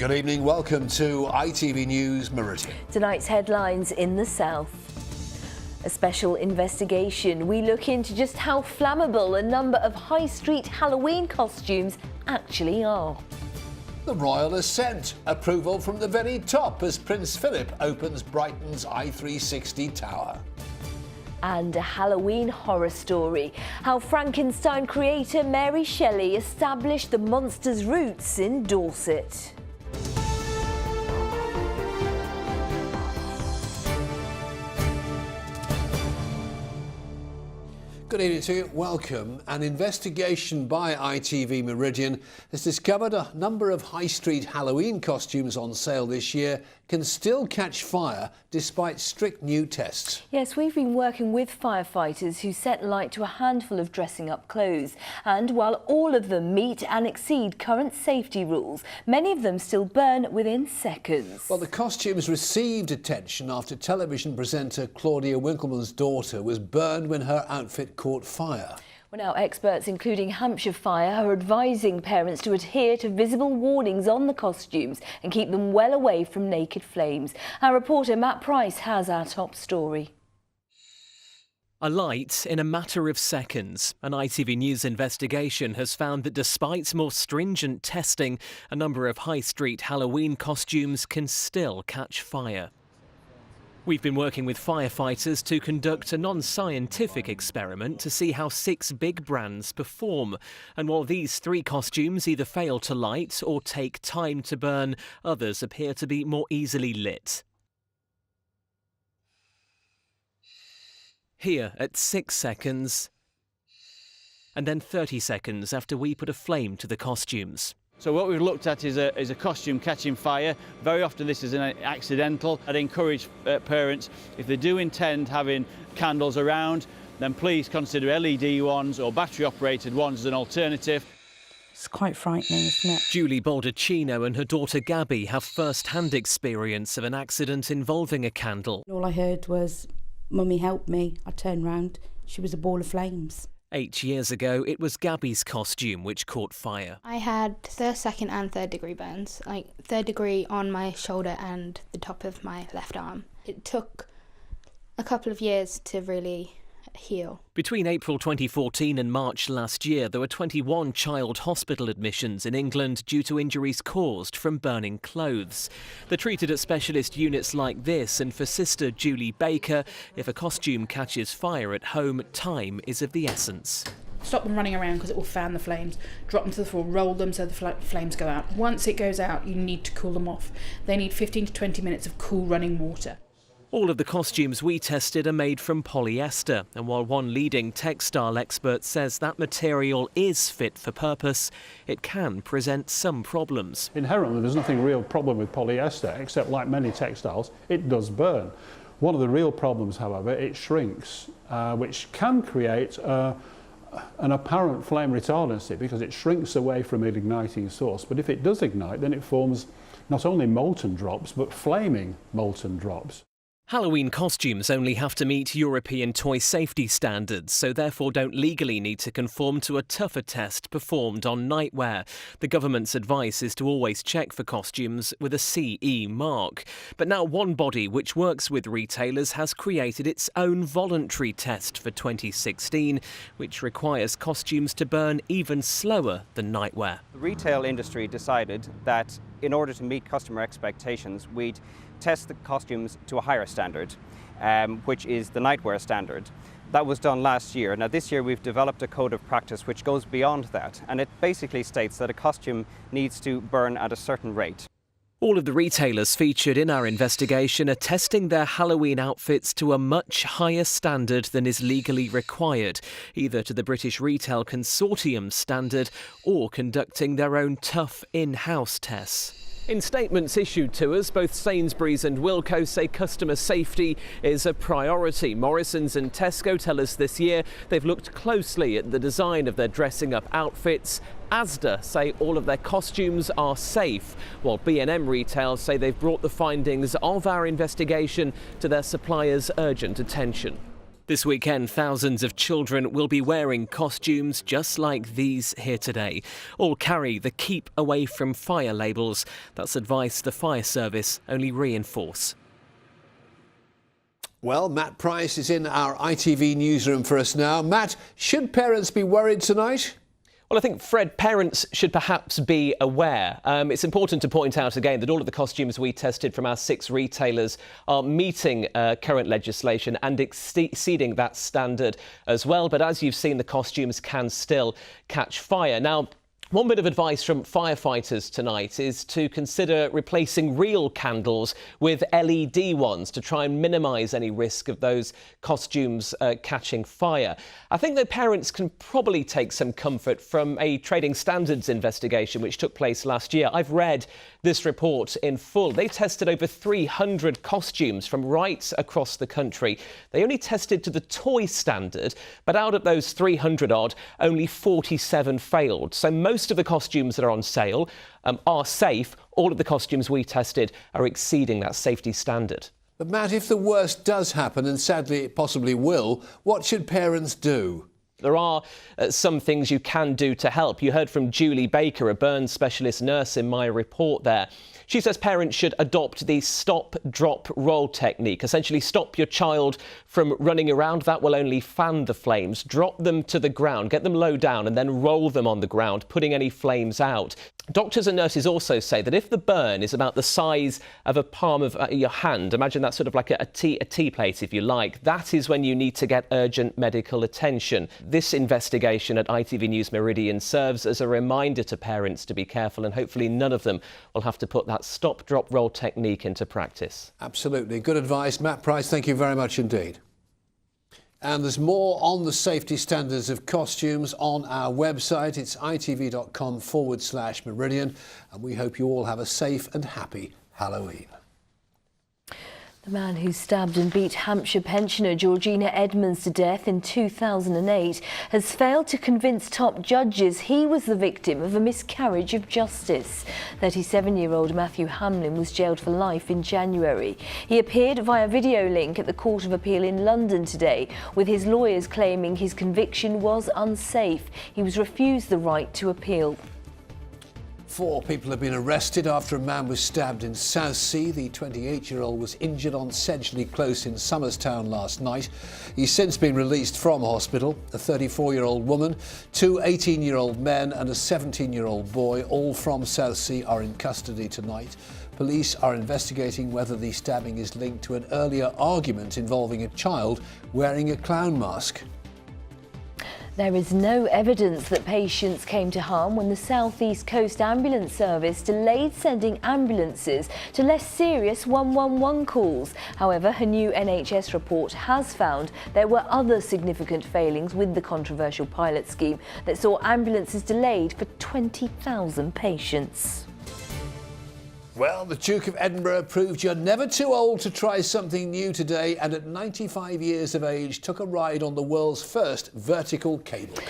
Good evening, welcome to ITV News Meridian. Tonight's headlines in the south. A special investigation. We look into just how flammable a number of high street Halloween costumes actually are. The Royal Ascent. Approval from the very top as Prince Philip opens Brighton's I-360 tower. And a Halloween horror story. How Frankenstein creator Mary Shelley established the monster's roots in Dorset. Good evening to you. Welcome. An investigation by ITV Meridian has discovered a number of high street Halloween costumes on sale this year can still catch fire despite strict new tests. Yes, we've been working with firefighters who set light to a handful of dressing up clothes. And while all of them meet and exceed current safety rules, many of them still burn within seconds. Well, the costumes received attention after television presenter Claudia Winkleman's daughter was burned when her outfit caught fire. Well, now experts, including Hampshire Fire, are advising parents to adhere to visible warnings on the costumes and keep them well away from naked flames. Our reporter Matt Price has our top story. A light in a matter of seconds. An ITV News investigation has found that despite more stringent testing, a number of high street Halloween costumes can still catch fire. We've been working with firefighters to conduct a non-scientific experiment to see how 6 big brands perform. And while these 3 costumes either fail to light or take time to burn, others appear to be more easily lit. Here at 6 seconds, and then 30 seconds after we put a flame to the costumes. So what we've looked at is a costume catching fire. Very often this is an accidental. I'd encourage parents, if they do intend having candles around, then please consider LED ones or battery operated ones as an alternative. It's quite frightening, isn't it? Julie Baldacchino and her daughter Gabby have first-hand experience of an accident involving a candle. All I heard was, "Mummy, help me." I turned round, she was a ball of flames. 8 years ago, it was Gabby's costume which caught fire. I had first, second and third degree burns, like 3rd degree on my shoulder and the top of my left arm. It took a couple of years to really heal. Between April 2014 and March last year, there were 21 child hospital admissions in England due to injuries caused from burning clothes. They're treated at specialist units like this, and for Sister Julie Baker, if a costume catches fire at home, time is of the essence. Stop them running around because it will fan the flames. Drop them to the floor, roll them so the flames go out. Once it goes out, you need to cool them off. They need 15 to 20 minutes of cool running water. All of the costumes we tested are made from polyester, and while one leading textile expert says that material is fit for purpose, it can present some problems. Inherently, there's nothing real problem with polyester, except like many textiles, it does burn. One of the real problems, however, it shrinks, which can create an apparent flame retardancy because it shrinks away from an igniting source. But if it does ignite, then it forms not only molten drops, but flaming molten drops. Halloween costumes only have to meet European toy safety standards, so therefore don't legally need to conform to a tougher test performed on nightwear. The government's advice is to always check for costumes with a CE mark. But now one body which works with retailers has created its own voluntary test for 2016, which requires costumes to burn even slower than nightwear. The retail industry decided that in order to meet customer expectations, we'd test the costumes to a higher standard, which is the nightwear standard. That was done last year. Now this year we've developed a code of practice which goes beyond that, and it basically states that a costume needs to burn at a certain rate. All of the retailers featured in our investigation are testing their Halloween outfits to a much higher standard than is legally required, either to the British Retail Consortium standard or conducting their own tough in-house tests. In statements issued to us, both Sainsbury's and Wilko say customer safety is a priority. Morrisons and Tesco tell us this year they've looked closely at the design of their dressing up outfits. Asda say all of their costumes are safe, while B&M Retail say they've brought the findings of our investigation to their suppliers' urgent attention. This weekend, thousands of children will be wearing costumes just like these here today. All carry the Keep Away from Fire labels. That's advice the fire service only reinforce. Well, Matt Price is in our ITV newsroom for us now. Matt, should parents be worried tonight? Well, I think, Fred, parents should perhaps be aware. It's important to point out again that all of the costumes we tested from our 6 retailers are meeting current legislation and exceeding that standard as well. But as you've seen, the costumes can still catch fire. Now, one bit of advice from firefighters tonight is to consider replacing real candles with LED ones to try and minimise any risk of those costumes catching fire. I think that parents can probably take some comfort from a trading standards investigation which took place last year. I've read this report in full. They tested over 300 costumes from right across the country. They only tested to the toy standard, but out of those 300 odd, only 47 failed. So most of the costumes that are on sale are safe. All of the costumes we tested are exceeding that safety standard. But Matt, if the worst does happen, and sadly it possibly will, what should parents do? There are some things you can do to help. You heard from Julie Baker, a burn specialist nurse, in my report there. She says parents should adopt the stop, drop, roll technique. Essentially, stop your child from running around. That will only fan the flames. Drop them to the ground, get them low down, and then roll them on the ground, putting any flames out. Doctors and nurses also say that if the burn is about the size of a palm of your hand, imagine that's sort of like a tea plate, if you like, that is when you need to get urgent medical attention. This investigation at ITV News Meridian serves as a reminder to parents to be careful, and hopefully none of them will have to put that stop, drop, roll technique into practice. Absolutely. Good advice. Matt Price, thank you very much indeed. And there's more on the safety standards of costumes on our website. It's itv.com/Meridian. And we hope you all have a safe and happy Halloween. The man who stabbed and beat Hampshire pensioner Georgina Edmonds to death in 2008 has failed to convince top judges he was the victim of a miscarriage of justice. 37-year-old Matthew Hamlin was jailed for life in January. He appeared via video link at the Court of Appeal in London today, with his lawyers claiming his conviction was unsafe. He was refused the right to appeal. 4 people have been arrested after a man was stabbed in Southsea. The 28-year-old was injured on Sedgley Close in Somerstown last night. He's since been released from hospital. A 34-year-old woman, 2 18-year-old men and a 17-year-old boy, all from Southsea, are in custody tonight. Police are investigating whether the stabbing is linked to an earlier argument involving a child wearing a clown mask. There is no evidence that patients came to harm when the South East Coast Ambulance Service delayed sending ambulances to less serious 111 calls. However, a new NHS report has found there were other significant failings with the controversial pilot scheme that saw ambulances delayed for 20,000 patients. Well, the Duke of Edinburgh proved you're never too old to try something new today, and at 95 years of age took a ride on the world's first vertical cable car.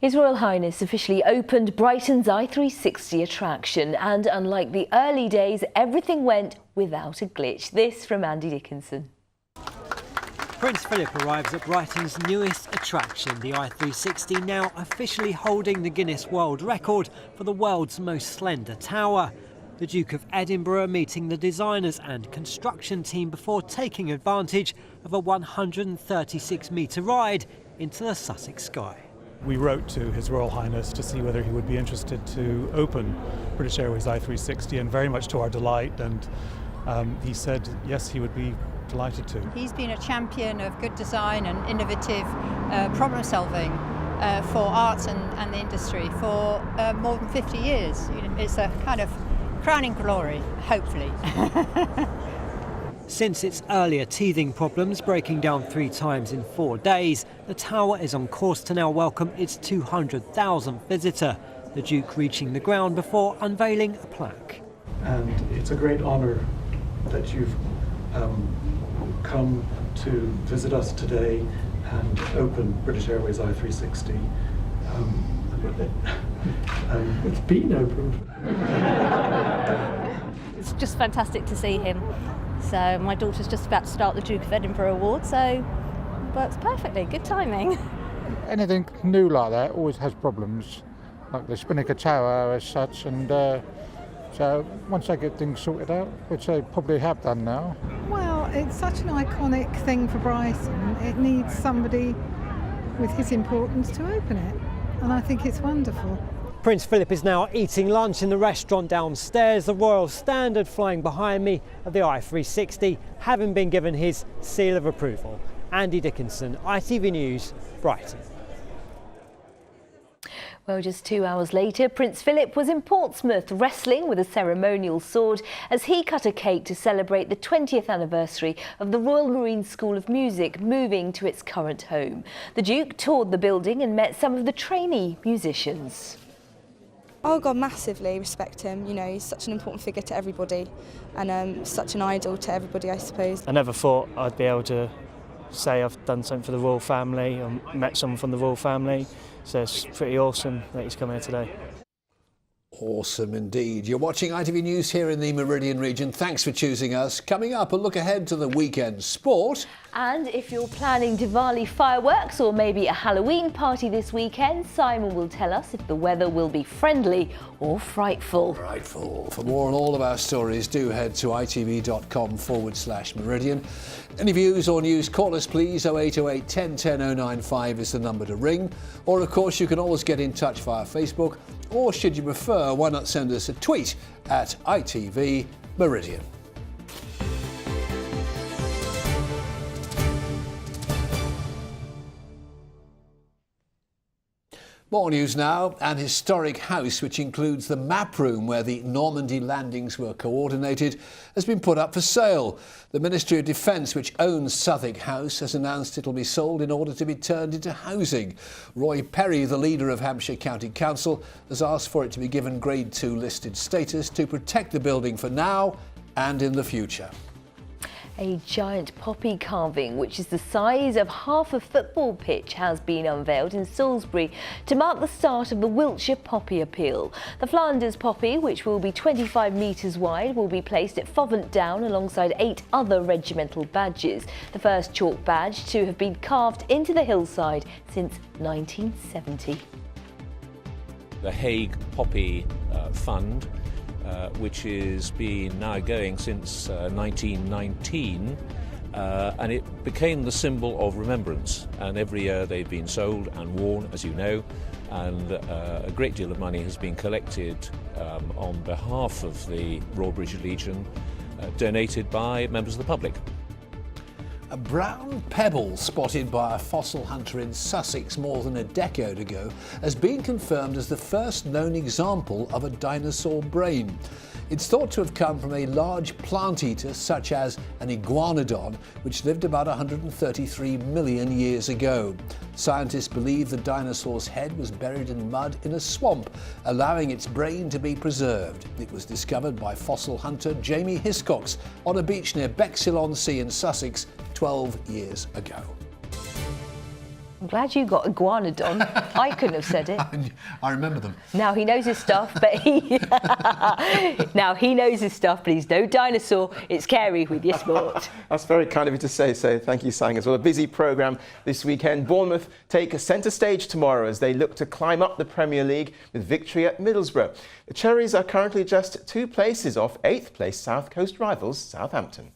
His Royal Highness officially opened Brighton's i360 attraction, and unlike the early days, everything went without a glitch. This from Andy Dickinson. Prince Philip arrives at Brighton's newest attraction, the i360, now officially holding the Guinness World Record for the world's most slender tower. The Duke of Edinburgh meeting the designers and construction team before taking advantage of a 136-metre ride into the Sussex sky. We wrote to His Royal Highness to see whether he would be interested to open British Airways i360, and very much to our delight, and he said yes, he would be delighted to. He's been a champion of good design and innovative problem solving for arts and the industry for more than 50 years. It's a kind of crowning glory, hopefully. Since its earlier teething problems breaking down 3 times in 4 days, the tower is on course to now welcome its 200,000th visitor, the Duke reaching the ground before unveiling a plaque. And it's a great honour that you've come to visit us today and open British Airways i360. It's been opened. It's just fantastic to see him. So my daughter's just about to start the Duke of Edinburgh Award, so works perfectly. Good timing. Anything new like that always has problems, like the Spinnaker Tower as such, and so once they get things sorted out, which they probably have done now. Well, it's such an iconic thing for Brighton. It needs somebody with his importance to open it, and I think it's wonderful. Prince Philip is now eating lunch in the restaurant downstairs, the Royal Standard flying behind me of the i360, having been given his seal of approval. Andy Dickinson, ITV News, Brighton. Well, just 2 hours later, Prince Philip was in Portsmouth wrestling with a ceremonial sword as he cut a cake to celebrate the 20th anniversary of the Royal Marine School of Music moving to its current home. The Duke toured the building and met some of the trainee musicians. Oh God, massively respect him. You know, he's such an important figure to everybody and such an idol to everybody, I suppose. I never thought I'd be able to say I've done something for the royal family or met someone from the royal family. So it's pretty awesome that he's come here today. Awesome indeed. You're watching ITV News here in the Meridian region. Thanks for choosing us. Coming up, a look ahead to the weekend sport. And if you're planning Diwali fireworks or maybe a Halloween party this weekend, Simon will tell us if the weather will be friendly or frightful. Frightful. For more on all of our stories, do head to itv.com/Meridian. Any views or news, call us please. 0808 10 10 095 is the number to ring. Or of course you can always get in touch via Facebook, or should you prefer, why not send us a tweet at ITV Meridian. More news now. An historic house, which includes the map room where the Normandy landings were coordinated, has been put up for sale. The Ministry of Defence, which owns Southwick House, has announced it will be sold in order to be turned into housing. Roy Perry, the leader of Hampshire County Council, has asked for it to be given Grade 2 listed status to protect the building for now and in the future. A giant poppy carving, which is the size of half a football pitch, has been unveiled in Salisbury to mark the start of the Wiltshire Poppy Appeal. The Flanders poppy, which will be 25 metres wide, will be placed at Fovant Down alongside 8 other regimental badges. The first chalk badge to have been carved into the hillside since 1970. The Hague Poppy Fund, which has been now going since 1919, and it became the symbol of remembrance, and every year they've been sold and worn, as you know, and a great deal of money has been collected on behalf of the Royal British Legion, donated by members of the public. A brown pebble spotted by a fossil hunter in Sussex more than a decade ago has been confirmed as the first known example of a dinosaur brain. It's thought to have come from a large plant eater such as an iguanodon, which lived about 133 million years ago. Scientists believe the dinosaur's head was buried in mud in a swamp, allowing its brain to be preserved. It was discovered by fossil hunter Jamie Hiscox on a beach near Bexhill-on-Sea in Sussex 12 yees ago. I'm glad you got iguanodon. I couldn't have said it. I remember them. Now he knows his stuff, but he's no dinosaur. It's Kerry with your sport. That's very kind of you to say, so thank you, Sang. As well, a busy programme this weekend. Bournemouth take a centre stage tomorrow as they look to climb up the Premier League with victory at Middlesbrough. The Cherries are currently just 2 places off 8th place South Coast rivals Southampton.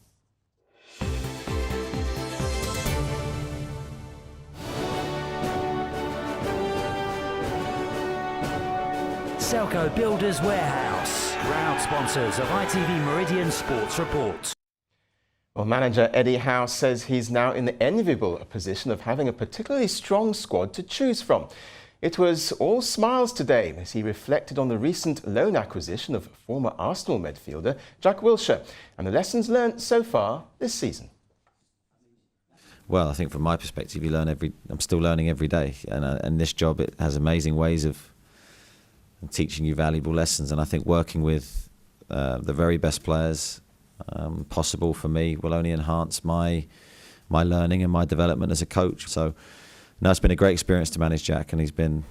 Selco Builders Warehouse, proud sponsors of ITV Meridian Sports Report. Well, manager Eddie Howe says he's now in the enviable position of having a particularly strong squad to choose from. It was all smiles today as he reflected on the recent loan acquisition of former Arsenal midfielder Jack Wilshere and the lessons learnt so far this season. Well, I think from my perspective, I'm still learning every day, and this job, it has amazing ways of teaching you valuable lessons, and I think working with the very best players possible for me will only enhance my learning and my development as a coach. So, no, it's been a great experience to manage Jack, and he's been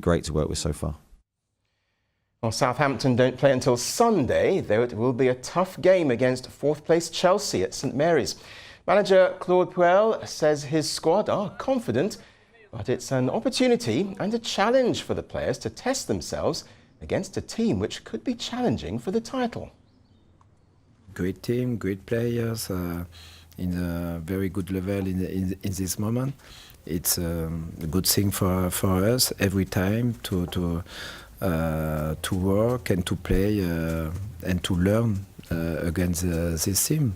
great to work with so far. Well, Southampton don't play until Sunday, though it will be a tough game against 4th place Chelsea at St Mary's. Manager Claude Puel says his squad are confident, but it's an opportunity and a challenge for the players to test themselves against a team which could be challenging for the title. Great team, great players, in a very good level in this moment. It's a good thing for us every time to work and to play and to learn against this team.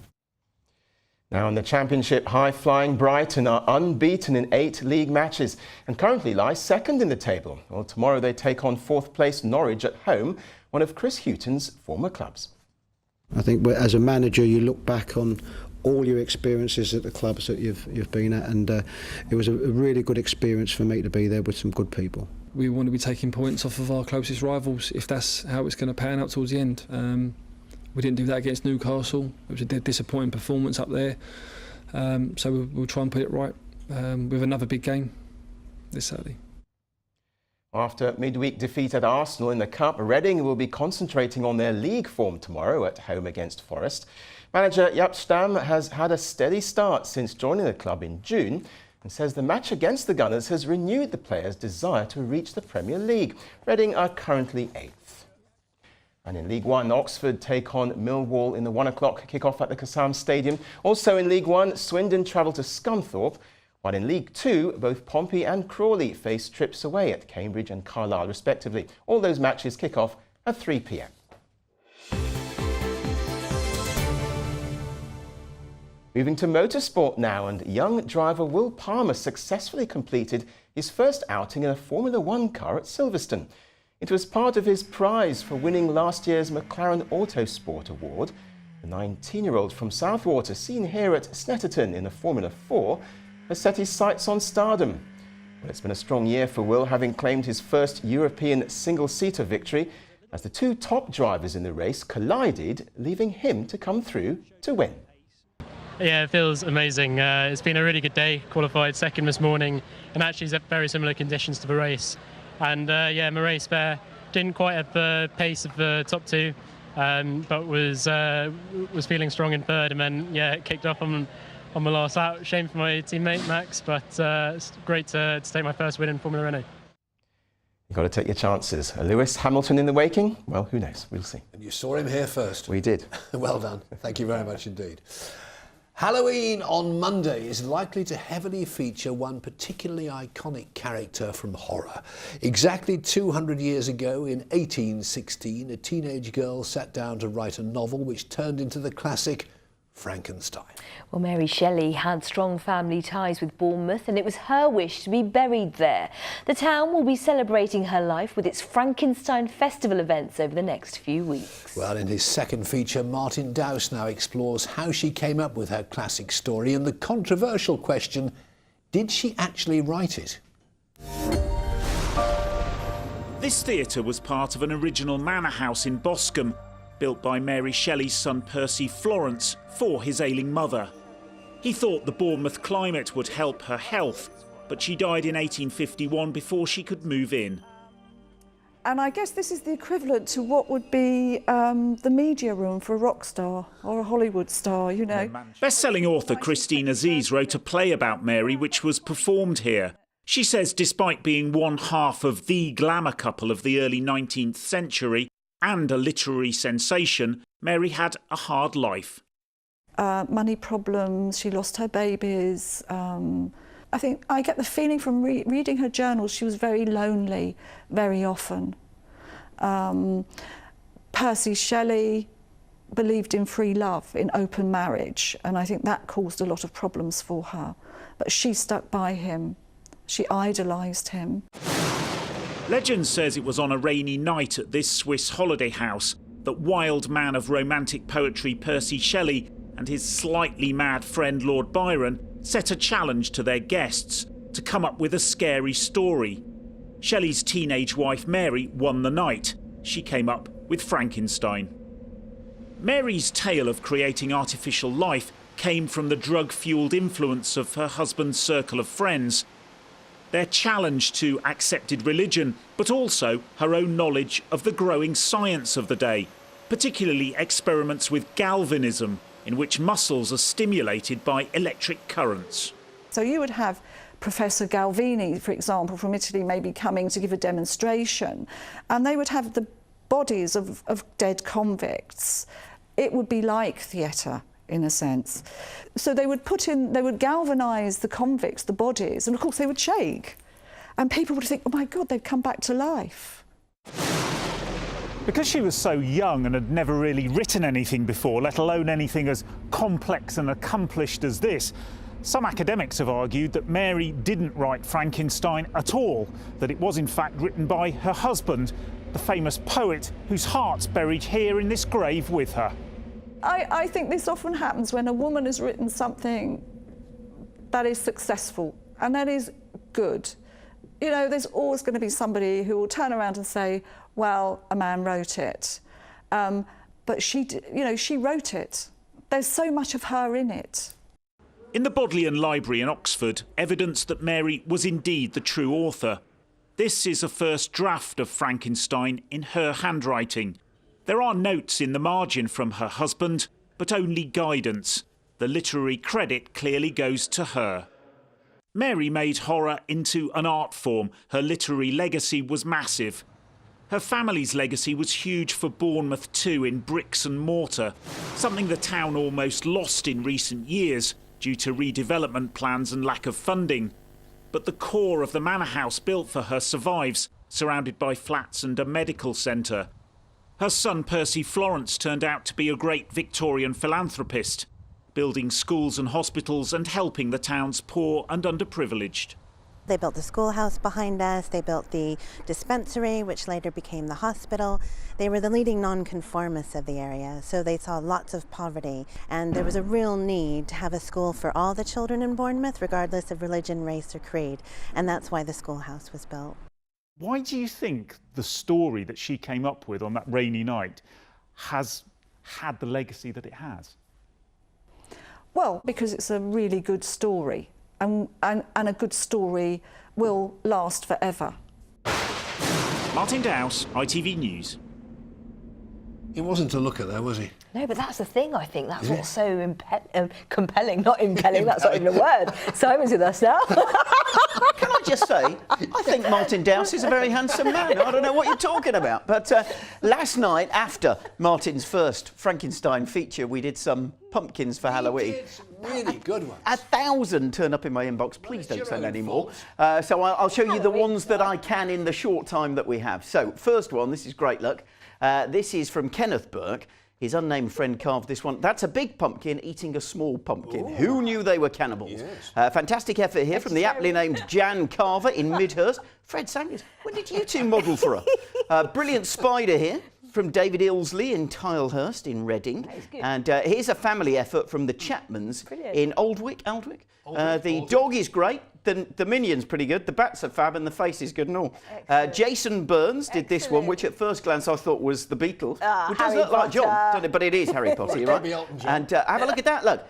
Now in the Championship, high-flying Brighton are unbeaten in 8 league matches and currently lie second in the table. Well, tomorrow they take on 4th place Norwich at home, one of Chris Hughton's former clubs. I think as a manager you look back on all your experiences at the clubs that you've been at, and it was a really good experience for me to be there with some good people. We want to be taking points off of our closest rivals if that's how it's going to pan out towards the end. We didn't do that against Newcastle. It was a dead disappointing performance up there. So we'll try and put it right with another big game this Saturday. After midweek defeat at Arsenal in the Cup, Reading will be concentrating on their league form tomorrow at home against Forest. Manager Jaap Stam has had a steady start since joining the club in June and says the match against the Gunners has renewed the players' desire to reach the Premier League. Reading are currently 8th. And in League One, Oxford take on Millwall in the 1 o'clock kick-off at the Kassam Stadium. Also in League One, Swindon travel to Scunthorpe. While in League Two, both Pompey and Crawley face trips away at Cambridge and Carlisle respectively. All those matches kick off at 3 p.m. Moving to motorsport now, and young driver Will Palmer successfully completed his first outing in a Formula One car at Silverstone. It was part of his prize for winning last year's McLaren Autosport Award. The 19-year-old from Southwater, seen here at Snetterton in the Formula 4, has set his sights on stardom. Well, it's been a strong year for Will, having claimed his first European single-seater victory as the two top drivers in the race collided, leaving him to come through to win. Yeah, it feels amazing. It's been a really good day. Qualified second this morning, and actually it's very similar conditions to the race. And yeah, my race there didn't quite have the pace of the top two, but was feeling strong in third, and then yeah, it kicked off on my last out. Shame for my teammate Max, but it's great to take my first win in Formula Renault. You've got to take your chances. Lewis Hamilton in the waking? Well, who knows? We'll see. And you saw him here first. We did. Well done. Thank you very much indeed. Halloween on Monday is likely to heavily feature one particularly iconic character from horror. Exactly 200 years ago, in 1816, a teenage girl sat down to write a novel which turned into the classic Frankenstein. Well, Mary Shelley had strong family ties with Bournemouth, and it was her wish to be buried there. The town will be celebrating her life with its Frankenstein Festival events over the next few weeks. Well, in his second feature, Martin Dowse now explores how she came up with her classic story and the controversial question, did she actually write it? This theatre was part of an original manor house in Boscombe, built by Mary Shelley's son Percy Florence for his ailing mother. He thought the Bournemouth climate would help her health, but she died in 1851 before she could move in. And I guess this is the equivalent to what would be the media room for a rock star or a Hollywood star, you know. Best-selling author Christine Aziz wrote a play about Mary which was performed here. She says despite being one half of the glamour couple of the early 19th century, and a literary sensation, Mary had a hard life. Money problems, she lost her babies. I think I get the feeling from reading her journals she was very lonely very often. Percy Shelley believed in free love, in open marriage, and I think that caused a lot of problems for her. But she stuck by him. She idolised him. Legend says it was on a rainy night at this Swiss holiday house that wild man of romantic poetry Percy Shelley and his slightly mad friend Lord Byron set a challenge to their guests to come up with a scary story. Shelley's teenage wife Mary won the night. She came up with Frankenstein. Mary's tale of creating artificial life came from the drug-fueled influence of her husband's circle of friends, their challenge to accepted religion, but also her own knowledge of the growing science of the day, particularly experiments with galvanism, in which muscles are stimulated by electric currents. So you would have Professor Galvini, for example, from Italy, maybe coming to give a demonstration, and they would have the bodies of dead convicts. It would be like theatre, in a sense. So they would galvanise the convicts, the bodies, and of course they would shake. And people would think, oh my God, they've come back to life. Because she was so young and had never really written anything before, let alone anything as complex and accomplished as this, some academics have argued that Mary didn't write Frankenstein at all, that it was in fact written by her husband, the famous poet whose heart's buried here in this grave with her. I think this often happens when a woman has written something that is successful and that is good. You know, there's always going to be somebody who will turn around and say, well, a man wrote it. But she wrote it. There's so much of her in it. In the Bodleian Library in Oxford, evidence that Mary was indeed the true author. This is a first draft of Frankenstein in her handwriting. There are notes in the margin from her husband, but only guidance. The literary credit clearly goes to her. Mary made horror into an art form. Her literary legacy was massive. Her family's legacy was huge for Bournemouth too, in bricks and mortar, something the town almost lost in recent years due to redevelopment plans and lack of funding. But the core of the manor house built for her survives, surrounded by flats and a medical centre. Her son Percy Florence turned out to be a great Victorian philanthropist, building schools and hospitals and helping the town's poor and underprivileged. They built the schoolhouse behind us, they built the dispensary, which later became the hospital. They were the leading nonconformists of the area, so they saw lots of poverty. And there was a real need to have a school for all the children in Bournemouth, regardless of religion, race or creed. And that's why the schoolhouse was built. Why do you think the story that she came up with on that rainy night has had the legacy that it has? Well, because it's a really good story, and a good story will last forever. Martin Dowse, ITV News. He wasn't to look at though, was he? No, but that's the thing, I think. That's what's so compelling, not impelling, that's not even a word. Simon's with us now. Can I just say, I think Martin Dowse is a very handsome man. I don't know what you're talking about. But last night, after Martin's first Frankenstein feature, we did some pumpkins for Halloween. Did some really good ones. 1,000 turn up in my inbox. Please don't send any more. So I'll show you the ones that I can in the short time that we have. So, first one, this is great luck. This is from Kenneth Burke. His unnamed friend carved this one. That's a big pumpkin eating a small pumpkin. Ooh. Who knew they were cannibals? Yes. Fantastic effort here from the aptly named Jan Carver in Midhurst. Fred Sanders, when did you two model for her? Brilliant spider here from David Ilsley in Tilehurst in Reading. And here's a family effort from the Chapmans in Aldwick. The dog is great. The minion's pretty good, the bats are fab, and the face is good and all. Jason Burns did this one, which at first glance I thought was the Beatles. It does look like John, doesn't it? But it is Harry Potter, right? And have a look at that, look.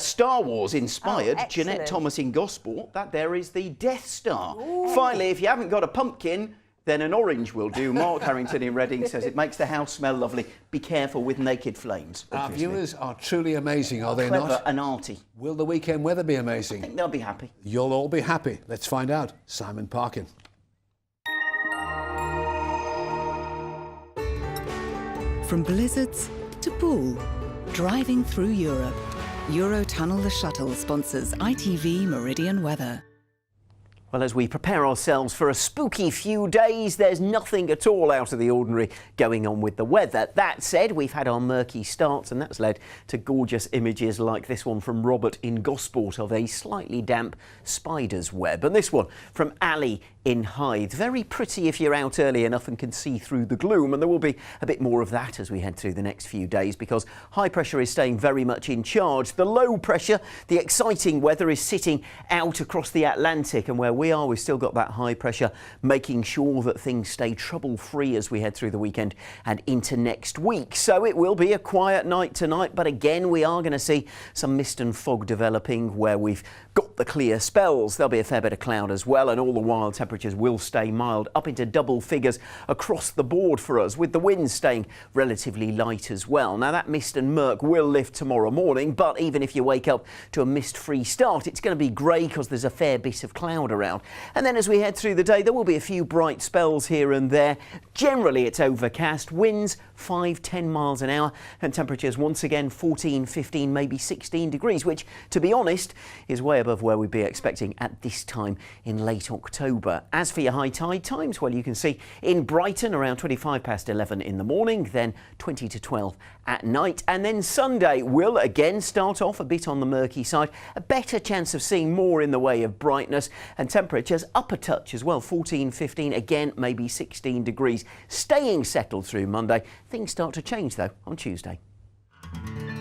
Star Wars inspired, Jeanette Thomas in Gosport. That there is the Death Star. Ooh. Finally, if you haven't got a pumpkin, then an orange will do. Mark Harrington in Reading says it makes the house smell lovely. Be careful with naked flames. Our viewers are truly amazing, are they clever not? And arty. Will the weekend weather be amazing? I think they'll be happy. You'll all be happy. Let's find out. Simon Parkin. From blizzards to pool, driving through Europe. Eurotunnel the Shuttle sponsors ITV Meridian weather. Well, as we prepare ourselves for a spooky few days, there's nothing at all out of the ordinary going on with the weather. That said, we've had our murky starts, and that's led to gorgeous images like this one from Robert in Gosport of a slightly damp spider's web. And this one from Ali in Hythe. Very pretty if you're out early enough and can see through the gloom, and there will be a bit more of that as we head through the next few days because high pressure is staying very much in charge. The low pressure, the exciting weather, is sitting out across the Atlantic, and where we are, we've still got that high pressure making sure that things stay trouble-free as we head through the weekend and into next week. So it will be a quiet night tonight, but again we are going to see some mist and fog developing where we've got the clear spells. There'll be a fair bit of cloud as well, and all the while temperatures will stay mild, up into double figures across the board for us, with the winds staying relatively light as well. Now, that mist and murk will lift tomorrow morning, but even if you wake up to a mist-free start, it's going to be grey because there's a fair bit of cloud around. And then as we head through the day, there will be a few bright spells here and there. Generally, it's overcast, winds 5-10 miles an hour, and temperatures once again 14, 15, maybe 16 degrees, which, to be honest, is way above where we'd be expecting at this time in late October. As for your high tide times, well, you can see in Brighton around 25 past 11 in the morning, then 20 to 12 at night. And then Sunday will again start off a bit on the murky side, a better chance of seeing more in the way of brightness, and temperatures up a touch as well, 14, 15, again maybe 16 degrees. Staying settled through Monday. Things start to change though on Tuesday.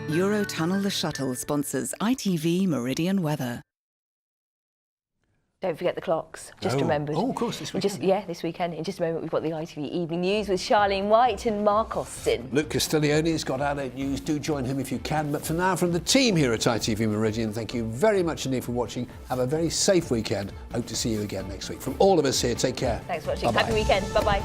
Eurotunnel the Shuttle sponsors ITV Meridian Weather. Don't forget the clocks. Just remembered. Oh, of course, this weekend. This weekend. In just a moment, we've got the ITV Evening News with Charlene White and Mark Austin. Luke Castiglione has got Adelaide News. Do join him if you can. But for now, from the team here at ITV Meridian, thank you very much indeed for watching. Have a very safe weekend. Hope to see you again next week. From all of us here, take care. Thanks for watching. Bye-bye. Happy weekend. Bye-bye.